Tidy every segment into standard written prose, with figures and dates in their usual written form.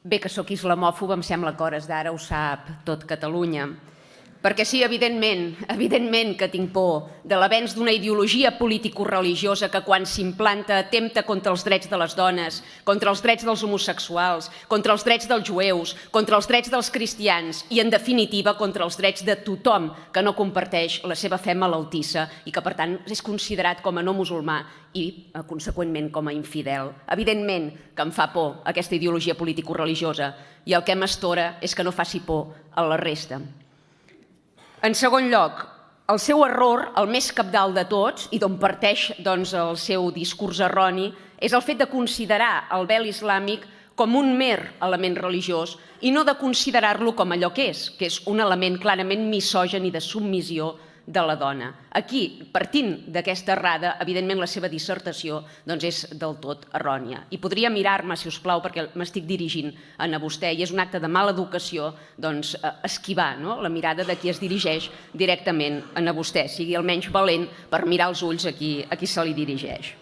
Bé, que sóc islamòfoba, em sembla que a hores d'ara ho sap tot Catalunya. Perquè sí, evidentment que tinc por de l'avenç d'una ideologia político-religiosa que quan s'implanta atempta contra els drets de les dones, contra els drets dels homosexuals, contra els drets dels jueus, contra els drets dels cristians i, en definitiva, contra els drets de tothom que no comparteix la seva fe malaltissa i que, per tant, és considerat com a no musulmà i, conseqüentment, com a infidel. Evidentment que em fa por aquesta ideologia político-religiosa i el que m'astora és que no faci por a la resta. En segon lloc, el seu error, el més cabdal de tots, i d'on parteix el seu discurs erroni, és el fet de considerar el vel islàmic com un mer element religiós i no de considerar-lo com allò que és un element clarament misògin i de submissió de la dona. Aquí, partint d'aquesta errada, evidentment la seva dissertació és del tot errònia. I podria mirar-me, si us plau, perquè m'estic dirigint a vostè, i és un acte de mala educació esquivar la mirada de qui es dirigeix directament a vostè, sigui almenys valent per mirar els ulls a qui se li dirigeix.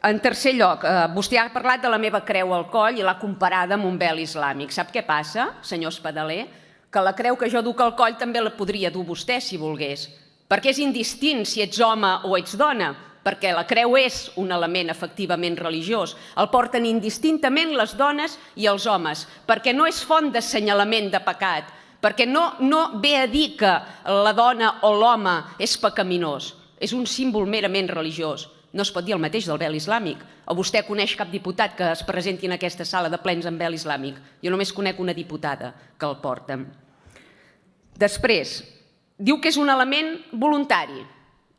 En tercer lloc, vostè ha parlat de la meva creu al coll i l'ha comparada amb un vel islàmic. Sap què passa, senyor Espadaler? Que la creu que jo duc al coll també la podria dur vostè si volgués, perquè és indistint si ets home o ets dona, perquè la creu és un element efectivament religiós. El porten indistintament les dones i els homes, perquè no és font d'assenyalament de pecat, perquè no ve a dir que la dona o l'home és pecaminós, és un símbol merament religiós. No es pot dir el mateix del vel islàmic. O vostè coneix cap diputat que es presenti en aquesta sala de plens amb vel islàmic? Jo només conec una diputada que el porta. Després, diu que és un element voluntari.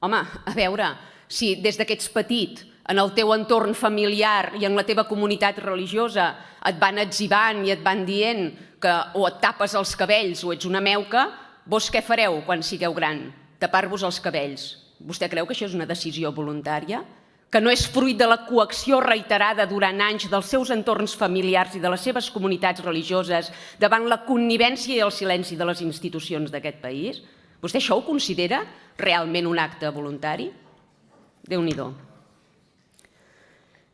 Home, a veure, si des que ets petit, en el teu entorn familiar i en la teva comunitat religiosa et van etzibant i et van dient que o et tapes els cabells o ets una meuca, vos què fareu quan sigueu gran? Tapar-vos els cabells. Vostè creu que això és una decisió voluntària? Que no és fruit de la coacció reiterada durant anys dels seus entorns familiars i de les seves comunitats religioses davant la connivència i el silenci de les institucions d'aquest país? Vostè això ho considera realment un acte voluntari? Déu-n'hi-do.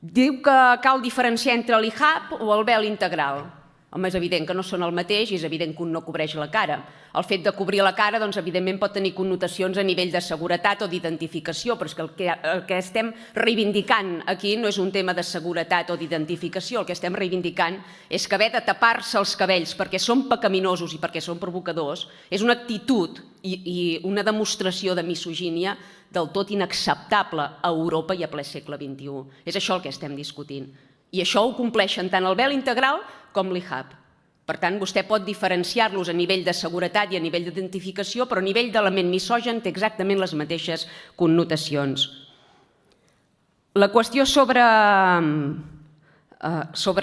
Diu que cal diferenciar entre l'hijab o el vel integral. Home, és evident que no són el mateix i és evident que un no cobreix la cara. El fet de cobrir la cara, evidentment, pot tenir connotacions a nivell de seguretat o d'identificació, però és que el que estem reivindicant aquí no és un tema de seguretat o d'identificació. El que estem reivindicant és que haver de tapar-se els cabells perquè són pecaminosos i perquè són provocadors és una actitud i una demostració de misogínia del tot inacceptable a Europa i a ple segle XXI. És això el que estem discutint. I això ho compleixen tant el vel integral com l'hijab. Per tant, vostè pot diferenciar-los a nivell de seguretat i a nivell d'identificació, però a nivell d'element misògin té exactament les mateixes connotacions. La qüestió sobre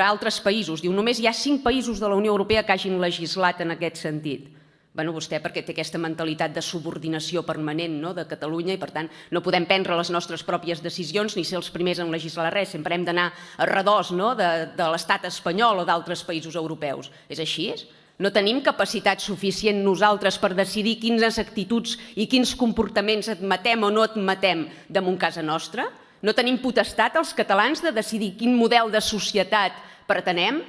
altres països. Diu, només hi ha 5 països de la Unió Europea que hagin legislat en aquest sentit. Bé, vostè perquè té aquesta mentalitat de subordinació permanent de Catalunya i, per tant, no podem prendre les nostres pròpies decisions ni ser els primers en legislar res. Sempre hem d'anar a redós de l'estat espanyol o d'altres països europeus. És així? No tenim capacitat suficient nosaltres per decidir quines actituds i quins comportaments admetem o no admetem damunt casa nostra? No tenim potestat els catalans de decidir quin model de societat pretenem?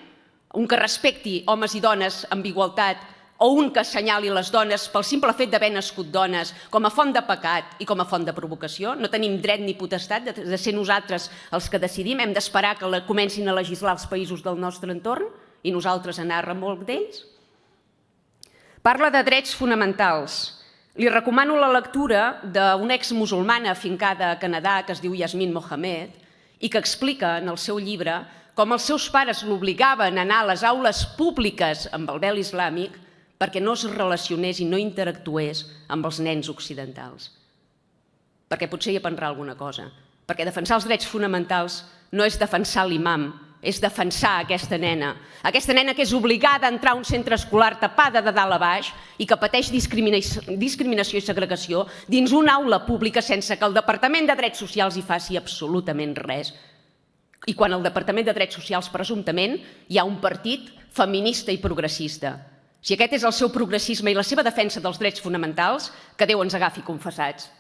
Un que respecti homes i dones amb igualtat o un que assenyali les dones pel simple fet d'haver nascut dones com a font de pecat i com a font de provocació? No tenim dret ni potestat de ser nosaltres els que decidim? Hem d'esperar que comencin a legislar els països del nostre entorn i nosaltres anar a remolc d'ells? Parla de drets fonamentals. Li recomano la lectura d'una exmusulmana afincada a Canadà que es diu Yasmin Mohamed i que explica en el seu llibre com els seus pares l'obligaven a anar a les aules públiques amb el vel islàmic perquè no es relacionés i no interactués amb els nens occidentals. Perquè potser hi aprendrà alguna cosa. Perquè defensar els drets fonamentals no és defensar l'imam, és defensar aquesta nena que és obligada a entrar a un centre escolar tapada de dalt a baix i que pateix discriminació i segregació dins una aula pública sense que el Departament de Drets Socials hi faci absolutament res. I quan al Departament de Drets Socials, presumptament, hi ha un partit feminista i progressista. Si aquest és el seu progressisme i la seva defensa dels drets fonamentals, que Déu ens agafi confessats.